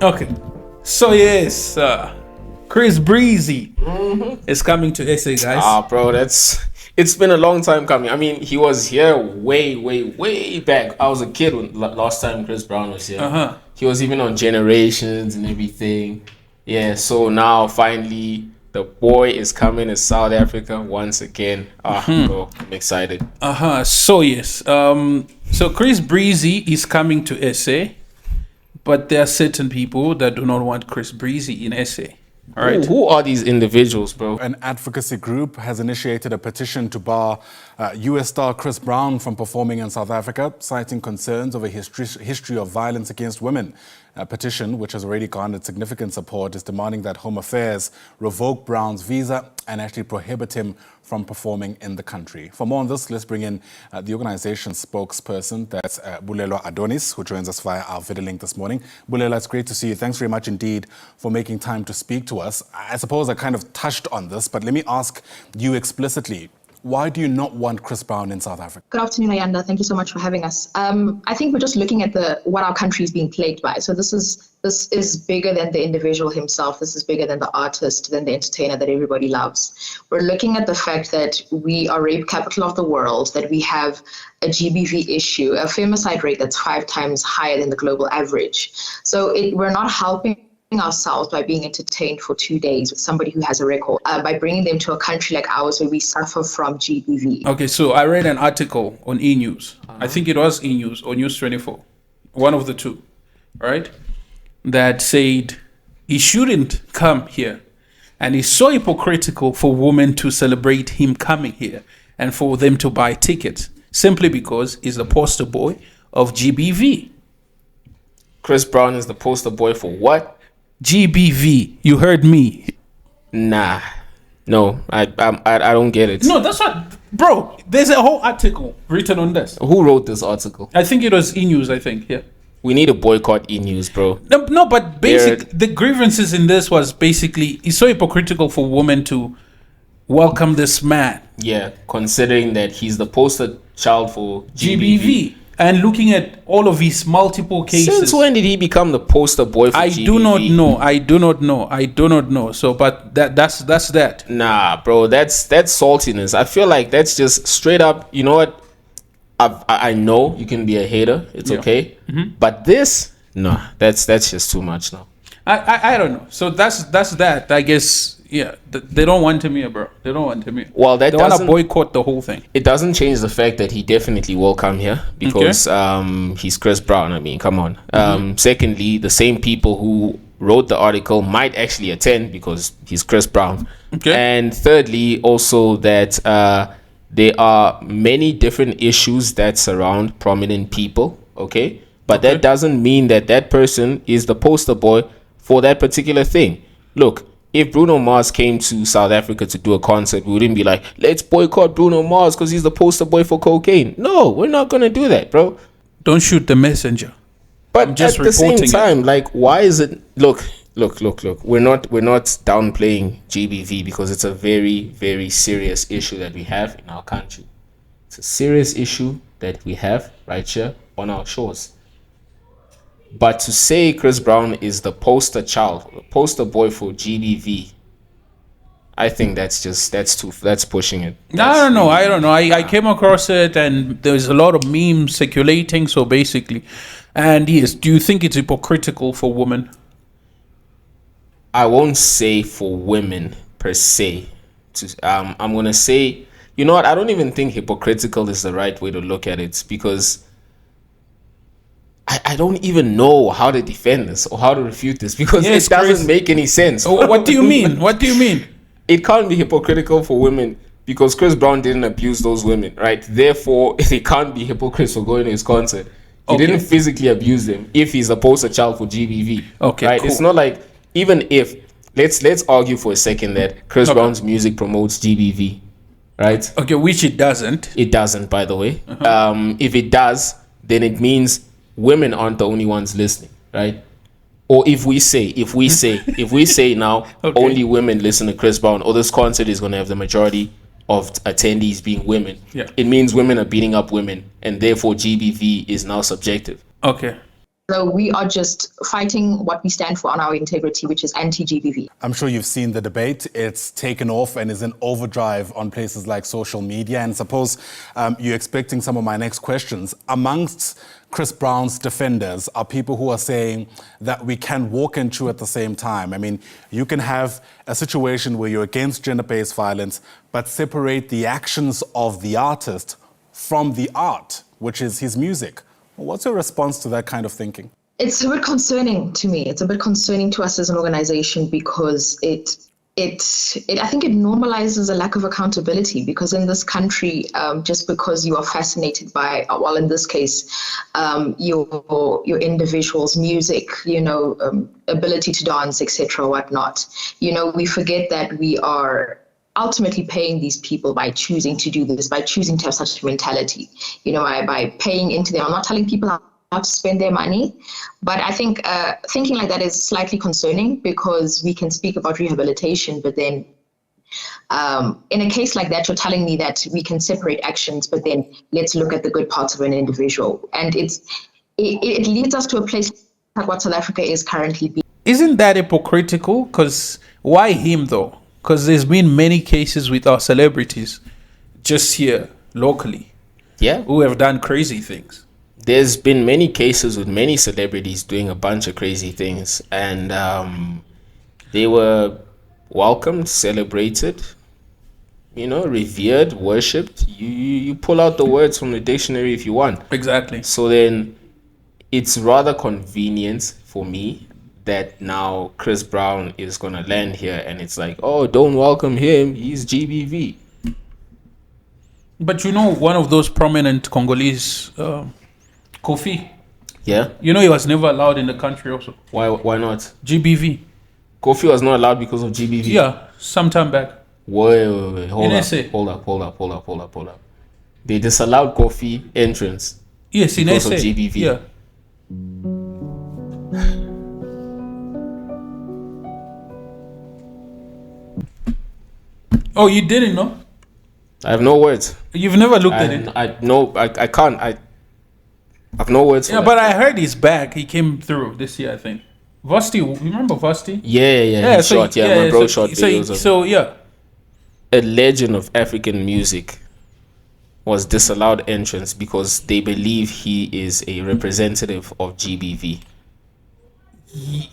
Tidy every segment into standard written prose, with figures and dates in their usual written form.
Okay. So yes, Chris Breezy is coming to SA, guys. Bro, it's been a long time coming. I mean, he was here way back. I was a kid when last time Chris Brown was here. He was even on Generations and everything. Yeah, so now finally the boy is coming to South Africa once again. Bro, I'm excited. So yes, so Chris Breezy is coming to SA, but there are certain people that do not want Chris Breezy in SA. All right. Who are these individuals, bro? An advocacy group has initiated a petition to bar US star Chris Brown from performing in South Africa, citing concerns of a history of violence against women. A petition, which has already garnered significant support, is demanding that Home Affairs revoke Brown's visa and actually prohibit him from performing in the country. For more on this, let's bring in the organization's spokesperson, that's Bulelwa Adonis, who joins us via our video link this morning. Bulelwa, it's great to see you. Thanks very much indeed for making time to speak to us. I suppose I kind of touched on this, but let me ask you explicitly. Why do you not want Chris Brown in South Africa? Good afternoon, Ayanda. Thank you so much for having us. I think we're just looking at what our country is being plagued by. So this is bigger than the individual himself. This is bigger than the artist, than the entertainer that everybody loves. We're looking at the fact that we are rape capital of the world, that we have a GBV issue, a femicide rate that's 5 times higher than the global average. So we're not helping ourselves by being entertained for 2 days with somebody who has a record, by bringing them to a country like ours where we suffer from GBV. Okay, so I read an article on E-News. I think it was E-News or News 24, one of the two, right? That said he shouldn't come here. And it's so hypocritical for women to celebrate him coming here and for them to buy tickets simply because he's the poster boy of GBV. Chris Brown is the poster boy for what? GBV. You heard me. Nah. No, I don't get it. No, that's what, bro. There's a whole article written on this. Who wrote this article? I think it was E-News. I think, yeah. We need to boycott E-News, bro. No, but the grievances in this was basically it's so hypocritical for women to welcome this man. Yeah, considering that he's the poster child for GBV. And looking at all of his multiple cases. Since when did he become the poster boy for GBV? I do not know. So, but that's that. Nah, bro, that's saltiness. I feel like that's just straight up. You know what? I know you can be a hater. It's okay. But this, no, that's just too much now. I don't know. So that's that. I guess. Yeah, they don't want him here, bro. They don't want him here. Well, they want to boycott the whole thing. It doesn't change the fact that he definitely will come here because he's Chris Brown. I mean, come on. Secondly, the same people who wrote the article might actually attend because he's Chris Brown. Okay. And thirdly, also that there are many different issues that surround prominent people. Okay, but that doesn't mean that person is the poster boy for that particular thing. Look. If Bruno Mars came to South Africa to do a concert, we wouldn't be like, let's boycott Bruno Mars because he's the poster boy for cocaine. No, we're not going to do that, bro. Don't shoot the messenger. But at the same time, like, why is it... Look. We're not downplaying GBV because it's a very, very serious issue that we have in our country. It's a serious issue that we have right here on our shores. But to say Chris Brown is the poster poster boy for GBV, I think that's pushing it. I don't know. I came across it and there's a lot of memes circulating. So basically, and yes, do you think it's hypocritical for women? I won't say for women per se. I'm gonna say, you know what? I don't even think hypocritical is the right way to look at it because I don't even know how to defend this or how to refute this because it doesn't make any sense. What do you mean? What do you mean? It can't be hypocritical for women because Chris Brown didn't abuse those women, right? Therefore, it can't be hypocrites for going to his concert. He didn't physically abuse them if he's a poster child for GBV. Okay, right? Cool. It's not like, even if, let's argue for a second that Chris Brown's music promotes GBV, right? Okay, which it doesn't. It doesn't, by the way. If it does, then it means women aren't the only ones listening, right? Or if we say now only women listen to Chris Brown, or this concert is going to have the majority of attendees being women, yeah, it means women are beating up women, and therefore GBV is now subjective. Okay. So we are just fighting what we stand for on our integrity, which is anti-GBV. I'm sure you've seen the debate. It's taken off and is in overdrive on places like social media. And suppose you're expecting some of my next questions. Amongst Chris Brown's defenders are people who are saying that we can walk and chew at the same time. I mean, you can have a situation where you're against gender-based violence, but separate the actions of the artist from the art, which is his music. What's your response to that kind of thinking? It's a bit concerning to me. It's a bit concerning to us as an organization because I think it normalizes a lack of accountability, because in this country, just because you are fascinated by, well, in this case, your individual's music, ability to dance, etc., whatnot, we forget that we are ultimately paying these people by choosing to do this, by choosing to have such a mentality, by paying into them. I'm not telling people how to spend their money, but I think thinking like that is slightly concerning, because we can speak about rehabilitation, but then in a case like that, you're telling me that we can separate actions, but then let's look at the good parts of an individual. And it leads us to a place like what South Africa is currently being. Isn't that hypocritical? Because why him though? Because there's been many cases with our celebrities just here locally, who have done crazy things. There's been many cases with many celebrities doing a bunch of crazy things, and they were welcomed, celebrated, revered, worshipped. You pull out the words from the dictionary if you want. Exactly. So then it's rather convenient for me that now Chris Brown is going to land here and it's like, oh, don't welcome him, he's GBV. But one of those prominent Congolese, Kofi. Yeah? He was never allowed in the country also. Why not? GBV. Kofi was not allowed because of GBV? Yeah, sometime back. Wait. Hold up. They disallowed Kofi entrance. Yes, in because SA. of GBV. Yeah. Oh, you didn't know? I have no words. You've never looked at it? I can't. I have no words for that. But I heard he's back. He came through this year, I think. Vasti, remember Vasti? Yeah, he shot. My bro shot videos. So, yeah. A legend of African music was disallowed entrance because they believe he is a representative of GBV.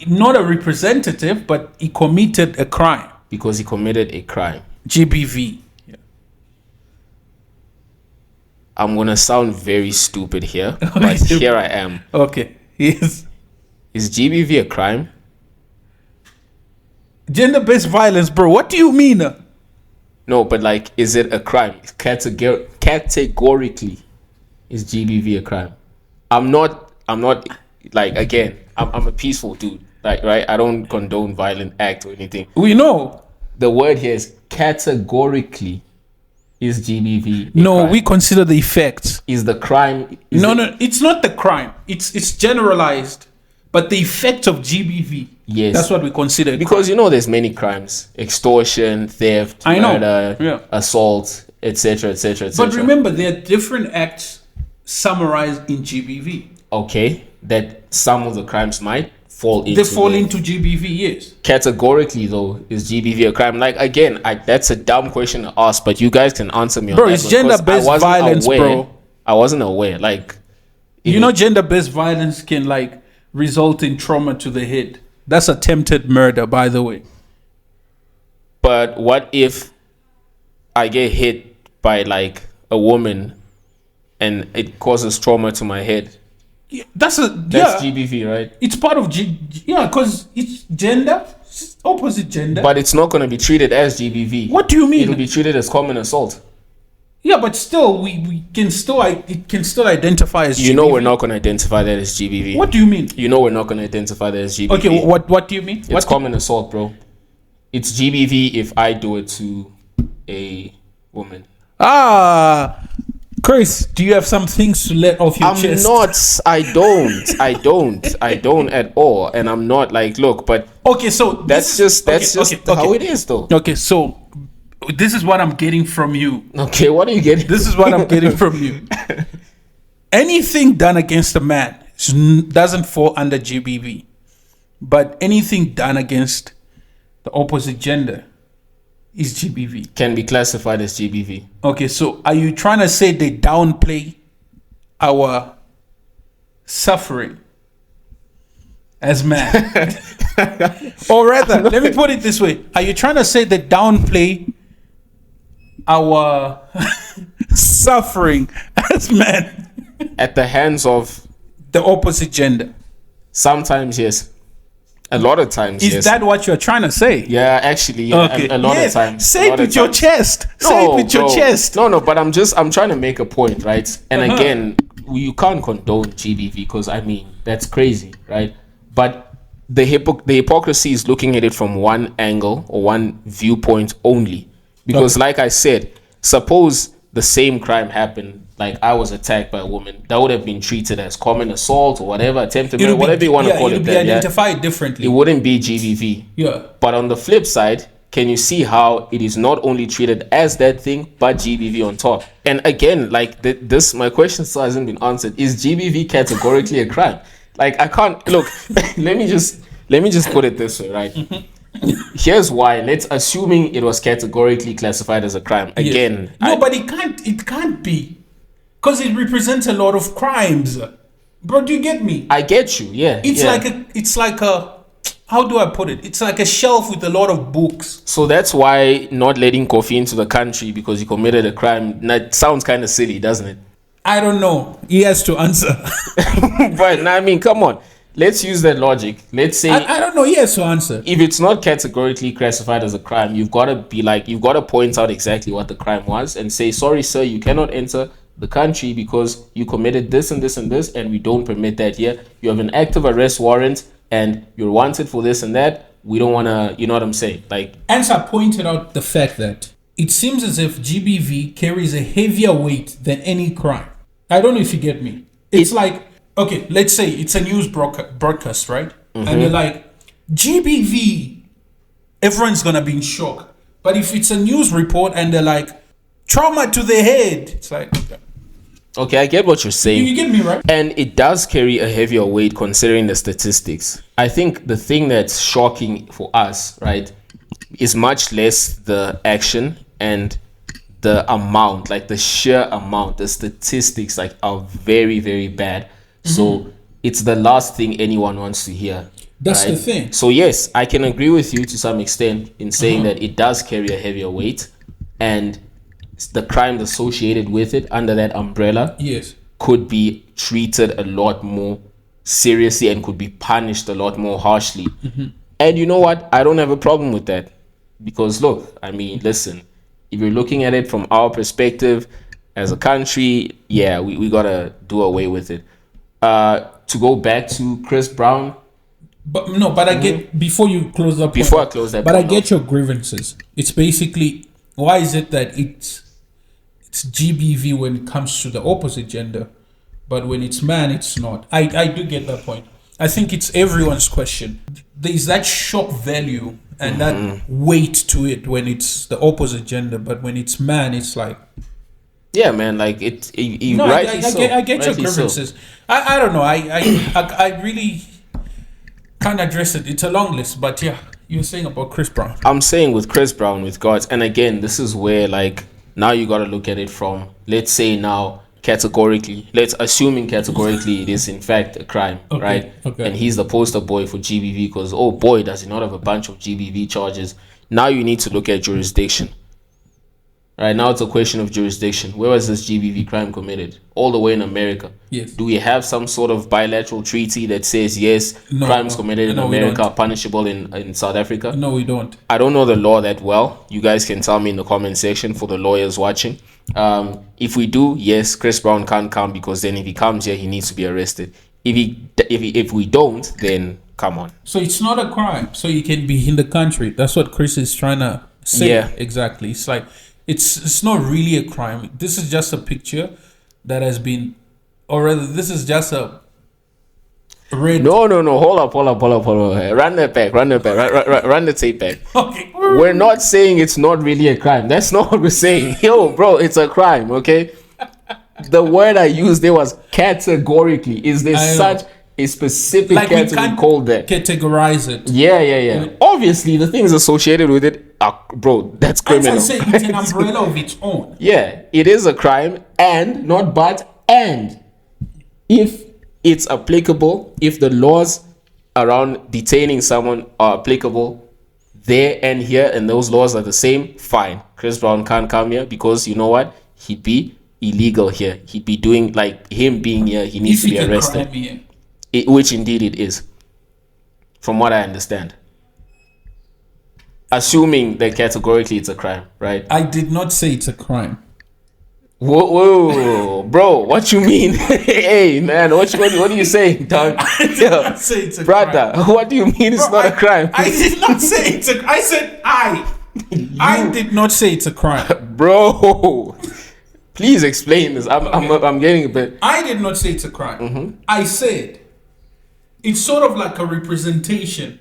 Not a representative, but he committed a crime. Because he committed a crime. GBV. Yeah. I'm going to sound very stupid here, but here I am. Okay. Yes. Is GBV a crime? Gender-based violence, bro. What do you mean? No, but is it a crime? Categorically, is GBV a crime? I'm not again, I'm a peaceful dude. Right? I don't condone violent act or anything. We know. The word here is categorically is GBV. No, crime? We consider the effects. Is the crime? No, it's not the crime. It's generalized. But the effect of GBV, yes, that's what we consider. Because there's many crimes: extortion, theft, murder, assault, etc., etc., etc. But remember, there are different acts summarized in GBV. Okay, that some of the crimes might fall into. They fall into GBV, yes. Categorically, though, is GBV a crime? Again, that's a dumb question to ask, but you guys can answer me on that. Bro, it's gender-based violence, bro. I wasn't aware. Gender-based violence can result in trauma to the head. That's attempted murder, by the way. But what if I get hit by a woman and it causes trauma to my head? Yeah, that's GBV, right? It's part of because it's gender, opposite gender. But it's not going to be treated as GBV. What do you mean? It'll be treated as common assault. Yeah, but still, it can still identify as GBV. We're not going to identify that as GBV. What do you mean? We're not going to identify that as GBV. Okay, what do you mean? It's common assault, bro. It's GBV if I do it to a woman. Chris, do you have some things to let off your chest? I don't at all. And I'm not look, but okay, so that's just how it is, though. Okay, so this is what I'm getting from you. Okay, what are you getting? This is what I'm getting from you. Anything done against a man doesn't fall under GBV. But anything done against the opposite gender is GBV. Can be classified as GBV. Okay, so are you trying to say they downplay our suffering as man? Or rather, let me put it this way. Are you trying to say they downplay our suffering as men At the hands of the opposite gender? sometimes, yes. A lot of times, Is yes. that what you're trying to say? Yeah, actually, yeah, Okay. a lot Yes. of times. Say a lot it of with your times. chest. Say it with your bro. chest. No, but I'm trying to make a point, right? And again, you can't condone GBV because I mean that's crazy, right? But the hypocrisy is looking at it from one angle or one viewpoint only. Because, like I said, suppose the same crime happened, like I was attacked by a woman, that would have been treated as common assault or whatever, attempted murder, whatever you want to call it'll it. be Then, yeah? identified differently. It wouldn't be GBV. Yeah. But on the flip side, can you see how it is not only treated as that thing, but GBV on top? And again, like this, my question still hasn't been answered. Is GBV categorically a crime? Like I can't look. let me just put it this way, right? Here's why. Let's assuming it was categorically classified as a crime. Again, No, but it can't be. Because it represents a lot of crimes. Bro, do you get me? I get you. Yeah, It's yeah. like a how do I put it? It's like a shelf with a lot of books. So that's why not letting Kofi into the country because he committed a crime. That sounds kind of silly, doesn't it? I don't know. He has to answer. But I mean, come on. Let's use that logic. Let's say I don't know. He has to answer. if it's not categorically classified as a crime, you've got to point out exactly what the crime was and say, sorry, sir, you cannot enter the country because you committed this and this and this, and we don't permit that here. You have an active arrest warrant and you're wanted for this and that. We don't want to, you know what I'm saying? Like, Answer pointed out the fact that it seems as if GBV carries a heavier weight than any crime. I don't know if you get me. It's like, okay, let's say it's a news broadcast, right? And they're like, GBV, everyone's going to be in shock. But if it's a news report and they're like, trauma to the head, it's like, okay, I get what you're saying. you get me, right? And it does carry a heavier weight considering the statistics. I think the thing that's shocking for us, right, is much less the action and the amount, like the sheer amount. The statistics like are very, very bad. So it's the last thing anyone wants to hear. That's right? the thing. So yes, I can agree with you to some extent in saying that it does carry a heavier weight, and the crimes associated with it under that umbrella Yes. could be treated a lot more seriously and could be punished a lot more harshly. And you know what? I don't have a problem with that. Because look, I mean, listen, if you're looking at it from our perspective as a country, yeah, we gotta do away with it. To go back to Chris Brown. But no, but I get, before you close that point, Before I close that but I point get your grievances. It's basically, why is it that it's GBV when it comes to the opposite gender, but when it's man, it's not? I do get that point. I think it's everyone's question. There's that shock value and that weight to it when it's the opposite gender, but when it's man, it's like, Yeah, man, like no, I get your rightly so. grievances. I don't know. I really can't address it. It's a long list, but yeah, you were saying about Chris Brown. I'm saying with Chris Brown, with Gods, and again, this is where like now you got to look at it from, let's say now categorically, assuming categorically it is in fact a crime, Okay, right? okay. And he's the poster boy for GBV because, oh boy, does he not have a bunch of GBV charges. Now you need to look at jurisdiction. Right now it's a question of jurisdiction. Where was this GBV crime committed? All the way in America. Yes. Do we have some sort of bilateral treaty that says yes, crimes committed in No, we America don't. are punishable in South Africa? No, we don't. I don't know the law that well. You guys can tell me in the comment section for the lawyers watching. If we do, yes, Chris Brown can't come because then if he comes here, he needs to be arrested. If we don't, then come on. So it's not a crime. So you can be in the country. That's what Chris is trying to say. Yeah. Exactly. It's like it's not really a crime. This is just a picture that has been, or rather, this is just a red. No. Hold up. Run that back. Run the tape back. Okay. We're not saying it's not really a crime. That's not what we're saying. Yo, bro, it's a crime, okay? The word I used there was categorically. Is there such a specific category called that? Categorize it. Yeah. Obviously, the things associated with it are, bro, that's criminal. As I say, it's an umbrella of its own. Yeah, it is a crime, and not but, and if it's applicable, if the laws around detaining someone are applicable there and here, and those laws are the same, fine. Chris Brown can't come here because you know what? He'd be illegal here. He'd be doing, like, him being here, he needs to be arrested. Which indeed it is, from what I understand. Assuming that categorically it's a crime, right? I did not say it's a crime. Whoa, bro, what you mean? Hey, man, what are you saying, dog? I did not say it's a brother, crime. What do you mean it's not a crime? I did not say it's a crime. I said I did not say it's a crime. Bro, please explain this. I'm getting a bit. I did not say it's a crime. I said it's sort of like a representation.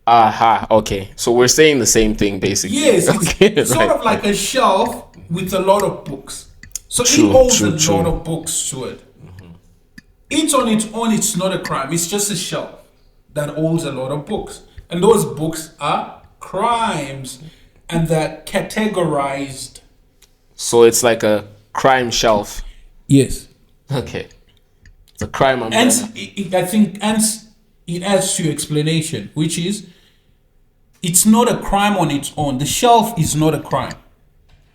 Aha, okay. So we're saying the same thing, basically. Yes, it's sort of like a shelf with a lot of books. So it holds a lot of books to it. It's on its own, it's not a crime. It's just a shelf that holds a lot of books. And those books are crimes. And they're categorized. So it's like a crime shelf. Yes. Okay. It's a crime umbrella. And I think it adds to your explanation, which is it's not a crime on its own. The shelf is not a crime.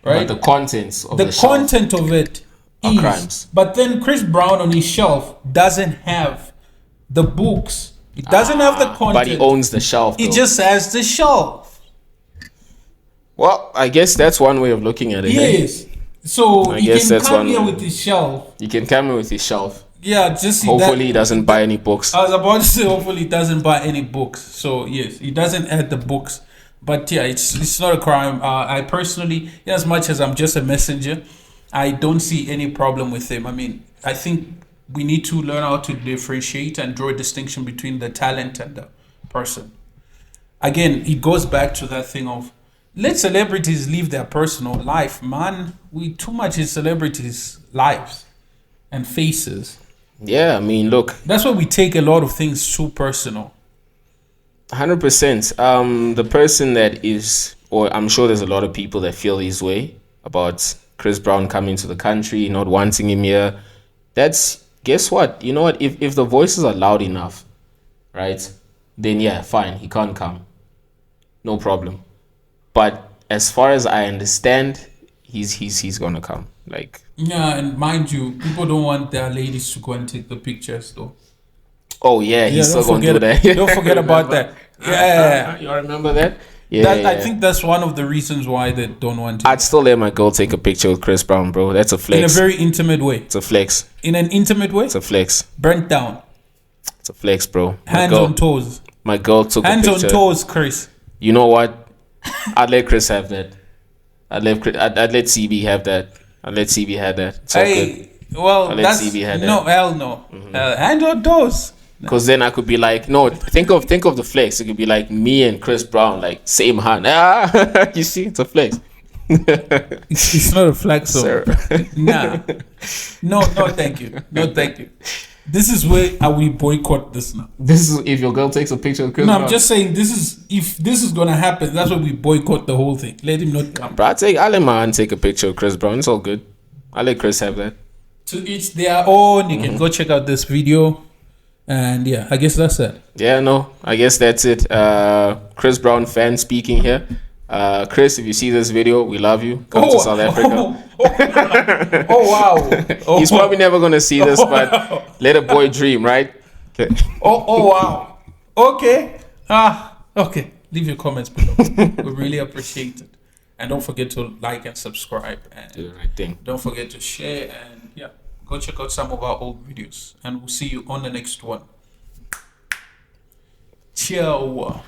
Right? But the contents of the content of it is crimes. But then Chris Brown on his shelf doesn't have the books. It doesn't have the content. But he owns the shelf. It just has the shelf. Well, I guess that's one way of looking at it. Yes. So I he guess can that's come one here way. with his shelf. He can come in with his shelf. Yeah, just hopefully he doesn't buy any books. I was about to say hopefully he doesn't buy any books. So yes, he doesn't add the books. But yeah, it's not a crime. I personally, as much as I'm just a messenger, I don't see any problem with him. I mean, I think we need to learn how to differentiate and draw a distinction between the talent and the person. Again, it goes back to that thing of let celebrities live their personal life, man. We too much in celebrities' lives and faces. Yeah, I mean, look. That's why we take a lot of things too personal. 100%. The person that is, or I'm sure there's a lot of people that feel this way about Chris Brown coming to the country, not wanting him here. That's, guess what? You know what? If the voices are loud enough, right? Then yeah, fine, he can't come. No problem. But as far as I understand, he's gonna come. Like, yeah, and mind you, people don't want their ladies to go and take the pictures though. Oh yeah, he's still gonna do that. Don't forget about that. Yeah, you remember that? Yeah, I think that's one of the reasons why they don't want to. I'd still let my girl take a picture with Chris Brown, bro. That's a flex. In a very intimate way. It's a flex. In an intimate way? It's a flex. Burnt down. It's a flex, bro. Hands on toes. My girl took hands a picture. On toes, Chris. You know what? I'd let Chris have that. I'd let CB have that. I'd let CB have that. It's all good. Well, that's no, hell no. Hands on toes. Because then I could be like, no, think of the flex. It could be like me and Chris Brown, like same hand. You see, it's a flex. It's not a flex, sir. Nah. No, thank you. No, thank you. This is where I will boycott this now. This is if your girl takes a picture of Chris Brown. I'm just saying if this is gonna happen, that's why we boycott the whole thing. Let him not come. Bro, I'll let my aunt take a picture of Chris Brown. It's all good. I'll let Chris have that. To each their own. You can go check out this video. And yeah, I guess that's it. Yeah, no, I guess that's it. Chris Brown fan speaking here. Chris, if you see this video, we love you. Come to South Africa. Wow. He's probably never going to see this, but let a boy dream, right? Okay. Wow. Okay. Okay. Leave your comments below. We really appreciate it. And don't forget to like and subscribe. And do the right thing. Don't forget to share and yeah. Go check out some of our old videos and we'll see you on the next one. Ciao.